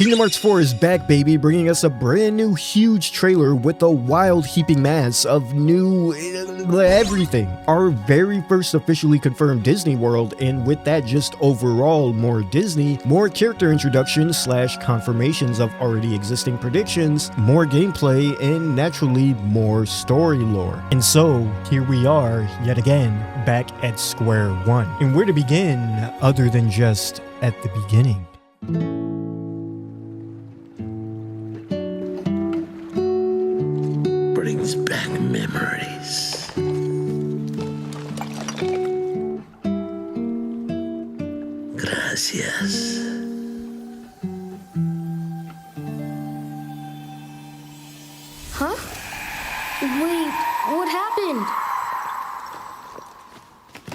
Kingdom Hearts 4 is back, baby, bringing us a brand new huge trailer with a wild heaping mass of new everything. Our very first officially confirmed Disney World, and with that just overall more Disney, more character introductions slash confirmations of already existing predictions, more gameplay, and naturally more story lore. And so here we are yet again back at square one. And where to begin other than just at the beginning? Brings back memories. Gracias. Huh? Wait, what happened?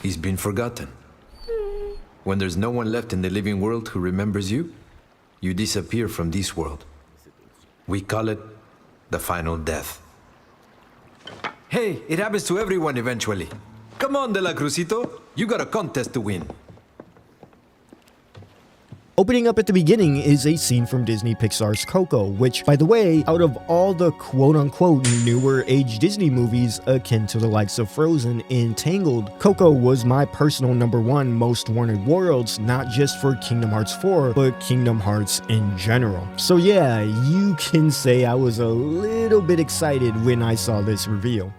He's been forgotten. When there's no one left in the living world who remembers you, you disappear from this world. We call it the final death. Hey, it happens to everyone eventually. Come on, De La Crucito. You got a contest to win. Opening up at the beginning is a scene from Disney Pixar's Coco, which, by the way, out of all the quote-unquote newer age Disney movies akin to the likes of Frozen and Tangled, Coco was my personal #1 most wanted worlds, not just for Kingdom Hearts 4, but Kingdom Hearts in general. So yeah, you can say I was a little bit excited when I saw this reveal.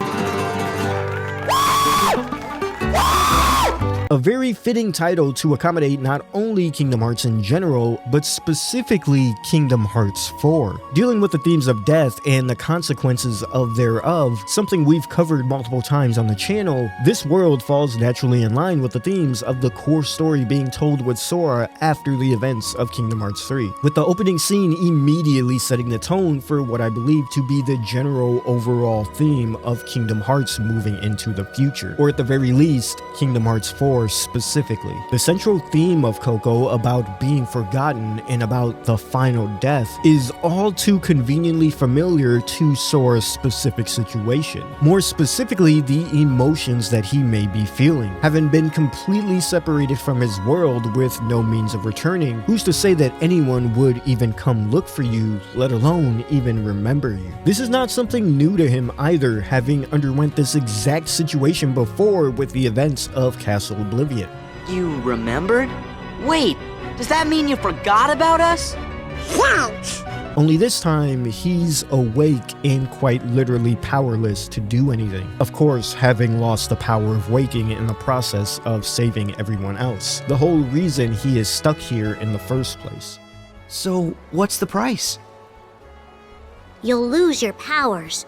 A very fitting title to accommodate not only Kingdom Hearts in general, but specifically Kingdom Hearts 4. Dealing with the themes of death and the consequences of thereof, something we've covered multiple times on the channel, this world falls naturally in line with the themes of the core story being told with Sora after the events of Kingdom Hearts 3. With the opening scene immediately setting the tone for what I believe to be the general overall theme of Kingdom Hearts moving into the future, or at the very least, Kingdom Hearts 4 specifically. The central theme of Coco about being forgotten and about the final death is all too conveniently familiar to Sora's specific situation. More specifically, the emotions that he may be feeling. Having been completely separated from his world with no means of returning, who's to say that anyone would even come look for you, let alone even remember you? This is not something new to him either, having underwent this exact situation before with the events of Castle Oblivion. You remembered? Wait, does that mean you forgot about us? Only this time, he's awake and quite literally powerless to do anything. Of course, having lost the power of waking in the process of saving everyone else. The whole reason he is stuck here in the first place. So, what's the price? You'll lose your powers.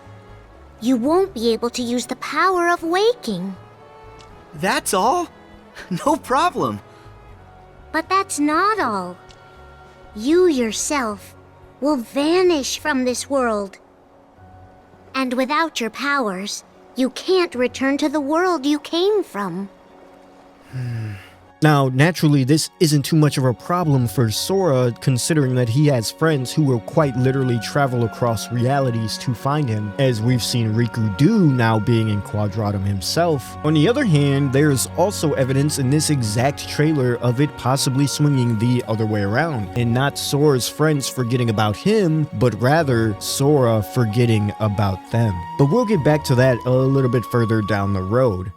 You won't be able to use the power of waking. That's all? No problem. But that's not all. You yourself will vanish from this world. And without your powers, you can't return to the world you came from. Now, naturally, this isn't too much of a problem for Sora, considering that he has friends who will quite literally travel across realities to find him, as we've seen Riku do now being in Quadratum himself. On the other hand, there's also evidence in this exact trailer of it possibly swinging the other way around, and not Sora's friends forgetting about him, but rather Sora forgetting about them. But we'll get back to that a little bit further down the road.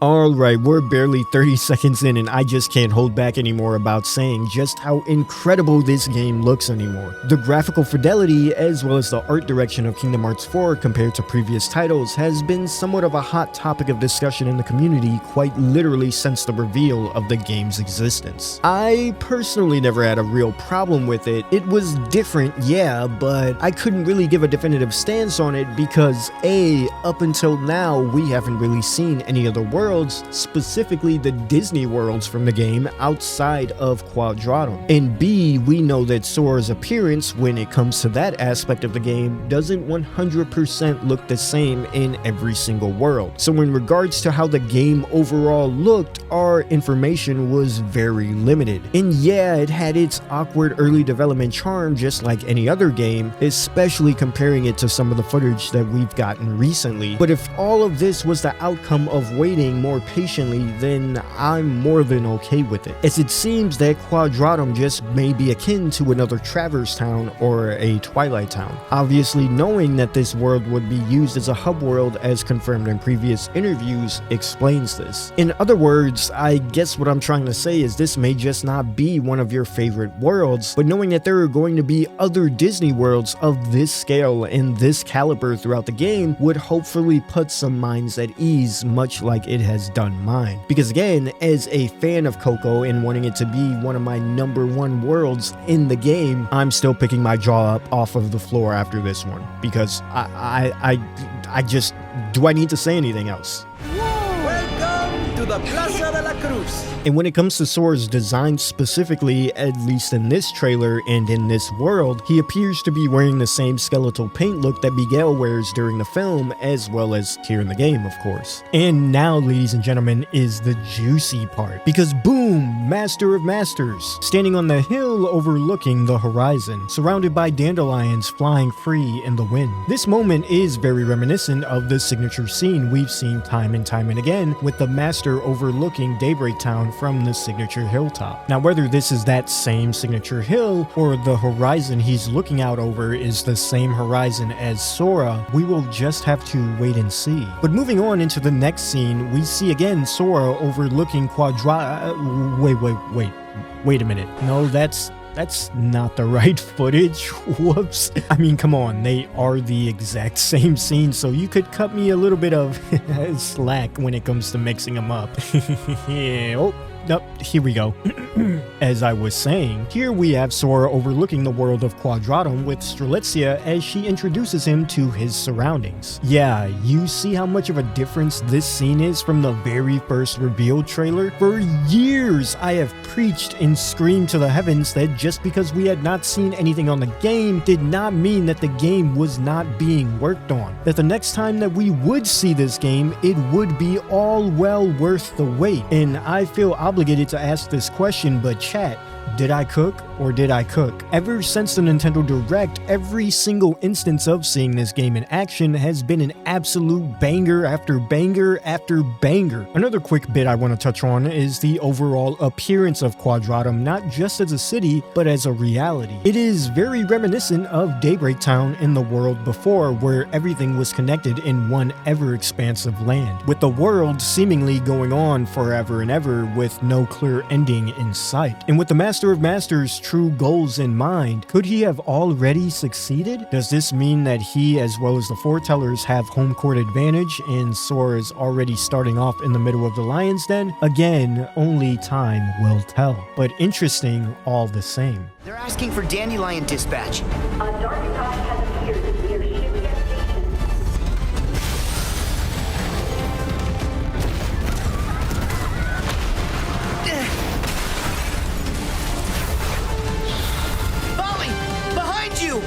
Alright, we're barely 30 seconds in and I just can't hold back anymore about saying just how incredible this game looks anymore. The graphical fidelity as well as the art direction of Kingdom Hearts 4 compared to previous titles has been somewhat of a hot topic of discussion in the community quite literally since the reveal of the game's existence. I personally never had a real problem with it. It was different, yeah, but I couldn't really give a definitive stance on it because A, up until now we haven't really seen any other world worlds, specifically the Disney worlds from the game outside of Quadratum. And B, we know that Sora's appearance when it comes to that aspect of the game doesn't 100% look the same in every single world. So in regards to how the game overall looked, our information was very limited. And yeah, it had its awkward early development charm just like any other game, especially comparing it to some of the footage that we've gotten recently. But if all of this was the outcome of waiting more patiently, then I'm more than okay with it, as it seems that Quadratum just may be akin to another Traverse Town or a Twilight Town. Obviously, knowing that this world would be used as a hub world as confirmed in previous interviews explains this. In other words, I guess what I'm trying to say is this may just not be one of your favorite worlds, but knowing that there are going to be other Disney worlds of this scale and this caliber throughout the game would hopefully put some minds at ease, much like it has done mine. Because again, as a fan of Coco and wanting it to be one of my #1 worlds in the game, I'm still picking my jaw up off of the floor after this one, because I just, do I need to say anything else? Welcome to the Plaza de la Cruz. And when it comes to Sora's design specifically, at least in this trailer and in this world, he appears to be wearing the same skeletal paint look that Miguel wears during the film, as well as here in the game, of course. And now, ladies and gentlemen, is the juicy part. Because boom, Master of Masters, standing on the hill overlooking the horizon, surrounded by dandelions flying free in the wind. This moment is very reminiscent of the signature scene we've seen time and time and again, with the Master overlooking Daybreak Town from the signature hilltop. Now, whether this is that same signature hill or the horizon he's looking out over is the same horizon as Sora, we will just have to wait and see. But moving on into the next scene, we see again Sora overlooking wait a minute. No, that's not the right footage. Whoops. I mean, come on, they are the exact same scene, so you could cut me a little bit of slack when it comes to mixing them up. Oh, nope, here we go. As I was saying, here we have Sora overlooking the world of Quadratum with Strelitzia as she introduces him to his surroundings. Yeah, you see how much of a difference this scene is from the very first reveal trailer? For years, I have preached and screamed to the heavens that just because we had not seen anything on the game did not mean that the game was not being worked on. That the next time that we would see this game, it would be all well worth the wait. And I feel obligated to ask this question, but chat, did I cook or did I cook? Ever since the Nintendo Direct, every single instance of seeing this game in action has been an absolute banger after banger after banger. Another quick bit I want to touch on is the overall appearance of Quadratum, not just as a city, but as a reality. It is very reminiscent of Daybreak Town in the world before, where everything was connected in one ever-expansive land, with the world seemingly going on forever and ever with no clear ending in sight. And with the Master of Masters' true goals in mind, could he have already succeeded? Does this mean that he, as well as the foretellers, have home court advantage and Sora is already starting off in the middle of the Lion's Den? Again, only time will tell. But interesting all the same. They're asking for Dandelion Dispatch. A dark cloud has appeared near Shibuya Station. Molly! Behind you!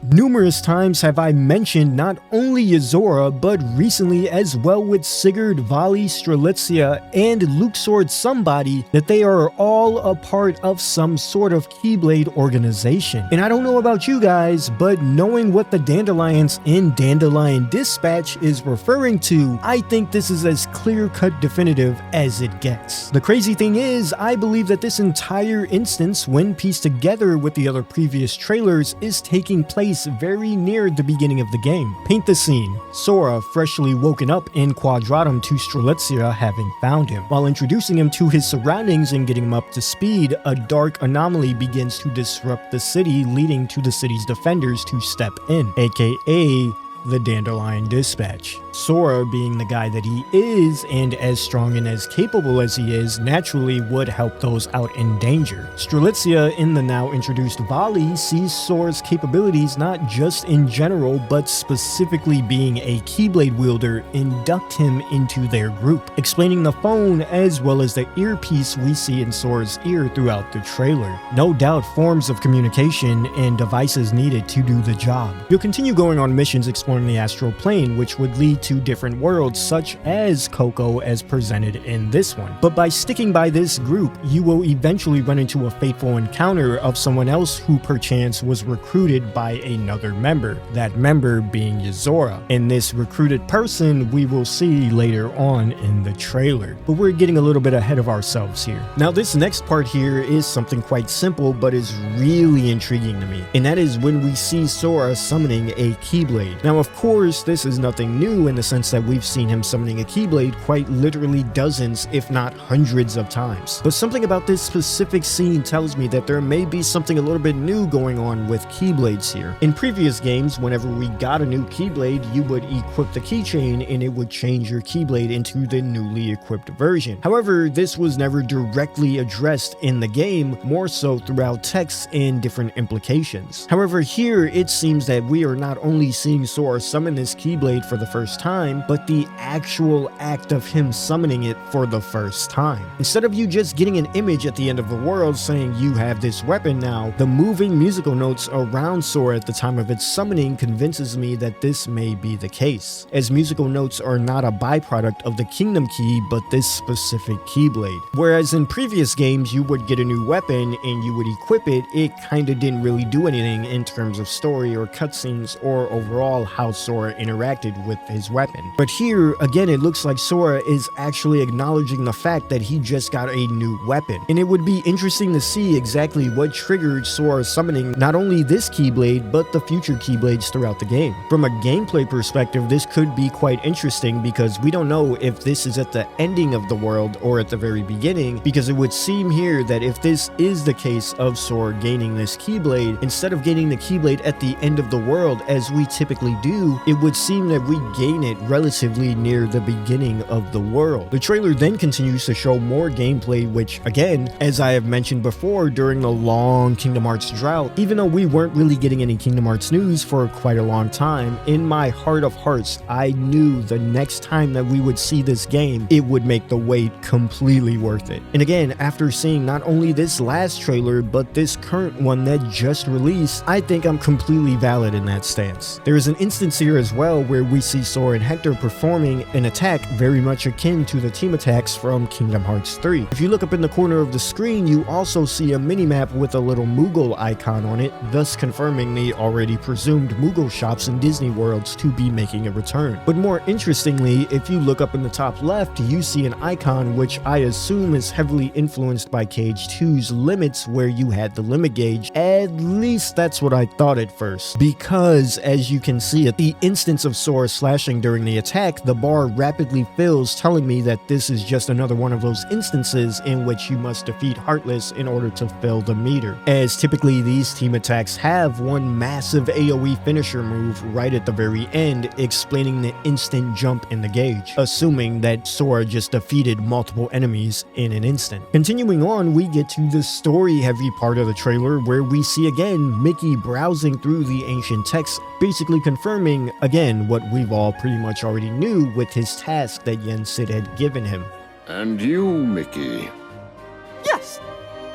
Numerous times have I mentioned not only Yozora, but recently as well with Sigurd, Vali, Strelitzia, and Luxord Somebody, that they are all a part of some sort of Keyblade organization. And I don't know about you guys, but knowing what the Dandelions in Dandelion Dispatch is referring to, I think this is as clear-cut definitive as it gets. The crazy thing is, I believe that this entire instance, when pieced together with the other previous trailers, is taking place very near the beginning of the game. Paint the scene. Sora, freshly woken up in Quadratum to Strelitzia having found him. While introducing him to his surroundings and getting him up to speed, a dark anomaly begins to disrupt the city, leading to the city's defenders to step in, aka the Dandelion Dispatch. Sora, being the guy that he is, and as strong and as capable as he is, naturally would help those out in danger. Strelitzia, in the now introduced Volley, sees Sora's capabilities not just in general, but specifically being a Keyblade wielder, induct him into their group, explaining the phone as well as the earpiece we see in Sora's ear throughout the trailer. No doubt forms of communication and devices needed to do the job. You'll continue going on missions exploring the astral plane, which would lead to different worlds such as Coco as presented in this one. But by sticking by this group, you will eventually run into a fateful encounter of someone else who perchance was recruited by another member, that member being Yozora. And this recruited person we will see later on in the trailer. But we're getting a little bit ahead of ourselves here. Now this next part here is something quite simple but is really intriguing to me, and that is when we see Sora summoning a Keyblade. Now of course this is nothing new in the sense that we've seen him summoning a Keyblade quite literally dozens if not hundreds of times. But something about this specific scene tells me that there may be something a little bit new going on with Keyblades here. In previous games, whenever we got a new Keyblade, you would equip the keychain and it would change your Keyblade into the newly equipped version. However, this was never directly addressed in the game, more so throughout text and different implications. However, here it seems that we are not only seeing Sora summon this Keyblade for the first time, but the actual act of him summoning it for the first time. Instead of you just getting an image at the end of the world saying you have this weapon now, the moving musical notes around Sora at the time of its summoning convinces me that this may be the case, as musical notes are not a byproduct of the Kingdom Key but this specific Keyblade. Whereas in previous games you would get a new weapon and you would equip it, it kinda didn't really do anything in terms of story or cutscenes or overall how Sora interacted with his weapon. But here, again, it looks like Sora is actually acknowledging the fact that he just got a new weapon. And it would be interesting to see exactly what triggered Sora summoning not only this Keyblade, but the future Keyblades throughout the game. From a gameplay perspective, this could be quite interesting because we don't know if this is at the ending of the world or at the very beginning, because it would seem here that if this is the case of Sora gaining this Keyblade, instead of gaining the Keyblade at the end of the world as we typically do, it would seem that we gain it relatively near the beginning of the world. The trailer then continues to show more gameplay, which again, as I have mentioned before during the long Kingdom Hearts drought, even though we weren't really getting any Kingdom Hearts news for quite a long time, in my heart of hearts, I knew the next time that we would see this game, it would make the wait completely worth it. And again, after seeing not only this last trailer, but this current one that just released, I think I'm completely valid in that stance. There is an instance here as well where we see Sora and Hector performing an attack very much akin to the team attacks from Kingdom Hearts 3. If you look up in the corner of the screen, you also see a minimap with a little Moogle icon on it, thus confirming the already presumed Moogle shops in Disney worlds to be making a return. But more interestingly, if you look up in the top left, you see an icon which I assume is heavily influenced by Cage 2's Limits, where you had the limit gauge. At least that's what I thought at first, because as you can see at the instance of Sora slashing during the attack, the bar rapidly fills, telling me that this is just another one of those instances in which you must defeat Heartless in order to fill the meter, as typically these team attacks have one massive AoE finisher move right at the very end, explaining the instant jump in the gauge, assuming that Sora just defeated multiple enemies in an instant. Continuing on, we get to the story heavy part of the trailer where we see again Mickey browsing through the ancient text, basically confirming again what we've all pretty much already knew with his task that Yen Sid had given him. And you, Mickey, Yes!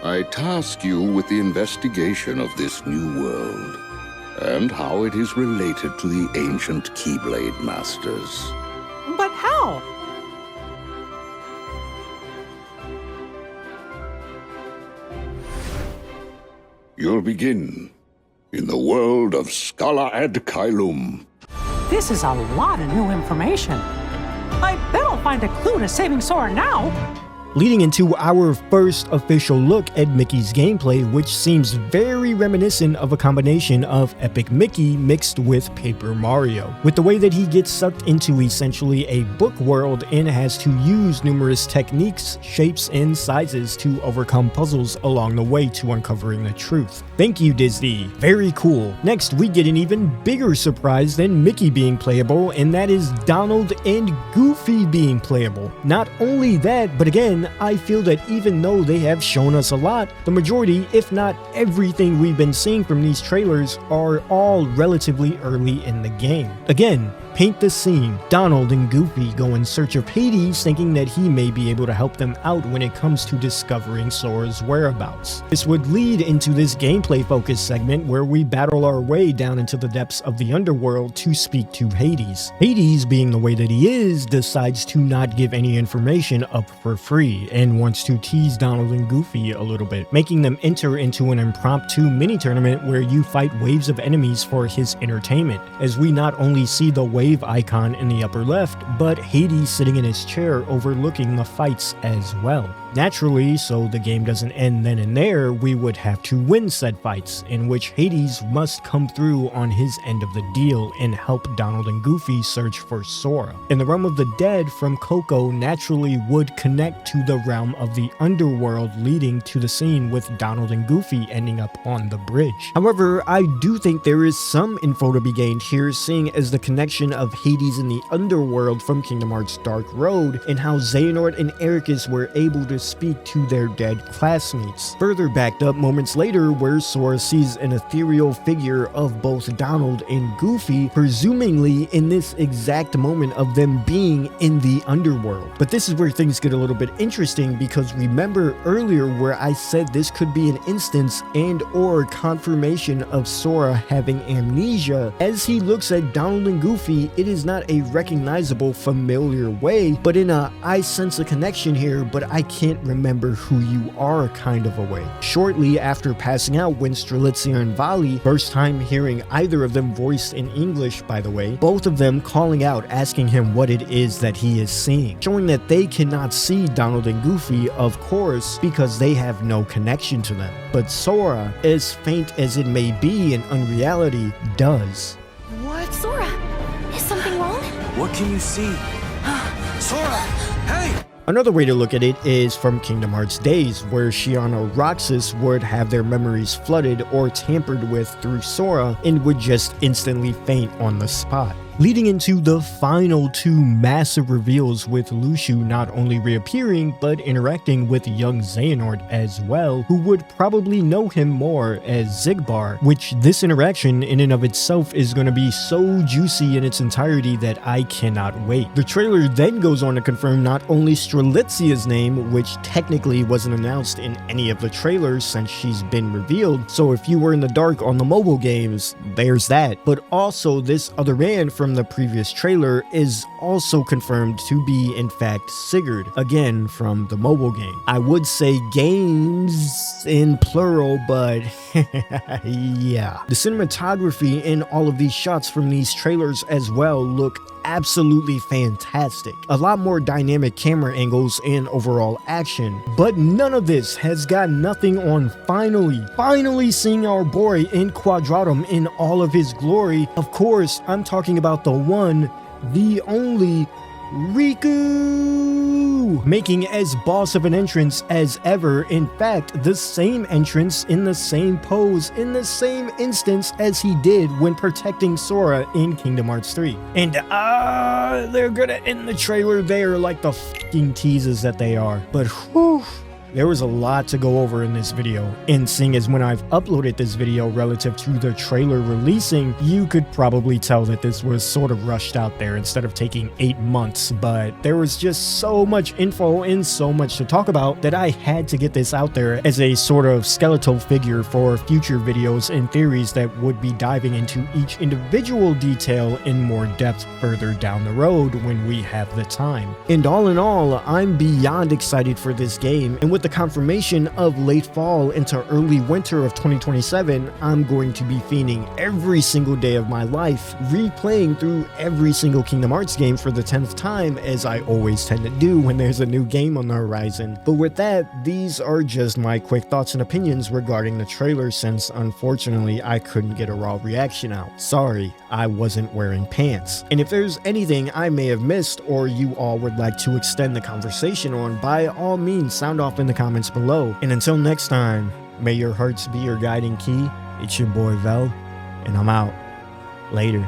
I task you with the investigation of this new world and how it is related to the ancient Keyblade Masters. But how? You'll begin in the world of Scala ad Caelum. This is a lot of new information. I bet I'll find a clue to saving Sora now. leading into our first official look at Mickey's gameplay, which seems very reminiscent of a combination of Epic Mickey mixed with Paper Mario, with the way that he gets sucked into essentially a book world and has to use numerous techniques, shapes, and sizes to overcome puzzles along the way to uncovering the truth. Thank you, Disney. Very cool. Next, we get an even bigger surprise than Mickey being playable, and that is Donald and Goofy being playable. Not only that, but again, I feel that even though they have shown us a lot, the majority, if not everything we've been seeing from these trailers are all relatively early in the game. Again, paint the scene. Donald and Goofy go in search of Hades, thinking that he may be able to help them out when it comes to discovering Sora's whereabouts. This would lead into this gameplay focused segment where we battle our way down into the depths of the underworld to speak to Hades. Hades, being the way that he is, decides to not give any information up for free and wants to tease Donald and Goofy a little bit, making them enter into an impromptu mini tournament where you fight waves of enemies for his entertainment, as we not only see the wave icon in the upper left, but Hades sitting in his chair overlooking the fights as well. Naturally, so the game doesn't end then and there, we would have to win said fights, in which Hades must come through on his end of the deal and help Donald and Goofy search for Sora. And the realm of the dead from Coco naturally would connect to the realm of the underworld, leading to the scene with Donald and Goofy ending up on the bridge. However, I do think there is some info to be gained here, seeing as the connection of Hades in the underworld from Kingdom Hearts Dark Road, and how Xehanort and Ericus were able to speak to their dead classmates. Further backed up moments later where Sora sees an ethereal figure of both Donald and Goofy, presumably in this exact moment of them being in the underworld. But this is where things get a little bit interesting, because remember earlier where I said this could be an instance and or confirmation of Sora having amnesia. As he looks at Donald and Goofy, it is not a recognizable familiar way, but in a I sense a connection here, but I can't remember who you are kind of a way. Shortly after passing out when Strelitzia and Vali, first time hearing either of them voiced in English by the way, both of them calling out asking him what it is that he is seeing, showing that they cannot see Donald and Goofy, of course, because they have no connection to them. But Sora, as faint as it may be in unreality, does. What? Sora, is something wrong? What can you see? Sora! Hey! Another way to look at it is from Kingdom Hearts Days, where Shion or Roxas would have their memories flooded or tampered with through Sora and would just instantly faint on the spot. Leading into the final two massive reveals, with Lushu not only reappearing but interacting with young Xehanort as well, who would probably know him more as Xigbar, which this interaction in and of itself is going to be so juicy in its entirety that I cannot wait. The trailer then goes on to confirm not only Strelitzia's name, which technically wasn't announced in any of the trailers since she's been revealed, so if you were in the dark on the mobile games, there's that, but also this other man from the previous trailer is also confirmed to be in fact Sigurd, again from the mobile game. I would say games in plural, but yeah. The cinematography in all of these shots from these trailers as well look absolutely fantastic. A lot more dynamic camera angles and overall action, but none of this has got nothing on finally seeing our boy in Quadratum in all of his glory. Of course, I'm talking about the one, the only Riku, making as boss of an entrance as ever. In fact, the same entrance in the same pose in the same instance as he did when protecting Sora in Kingdom Hearts 3. And they're gonna end the trailer there like the fucking teases that they are. But whew, there was a lot to go over in this video, and seeing as when I've uploaded this video relative to the trailer releasing, you could probably tell that this was sort of rushed out there instead of taking 8 months, but there was just so much info and so much to talk about that I had to get this out there as a sort of skeletal figure for future videos and theories that would be diving into each individual detail in more depth further down the road when we have the time. And all in all, I'm beyond excited for this game, and with with the confirmation of late fall into early winter of 2027, I'm going to be fiending every single day of my life, replaying through every single Kingdom Hearts game for the 10th time, as I always tend to do when there's a new game on the horizon. But with that, these are just my quick thoughts and opinions regarding the trailer, since unfortunately I couldn't get a raw reaction out. Sorry, I wasn't wearing pants. And if there's anything I may have missed or you all would like to extend the conversation on, by all means sound off in the comments below. And until next time, may your hearts be your guiding key. It's your boy Vel, and I'm out. Later.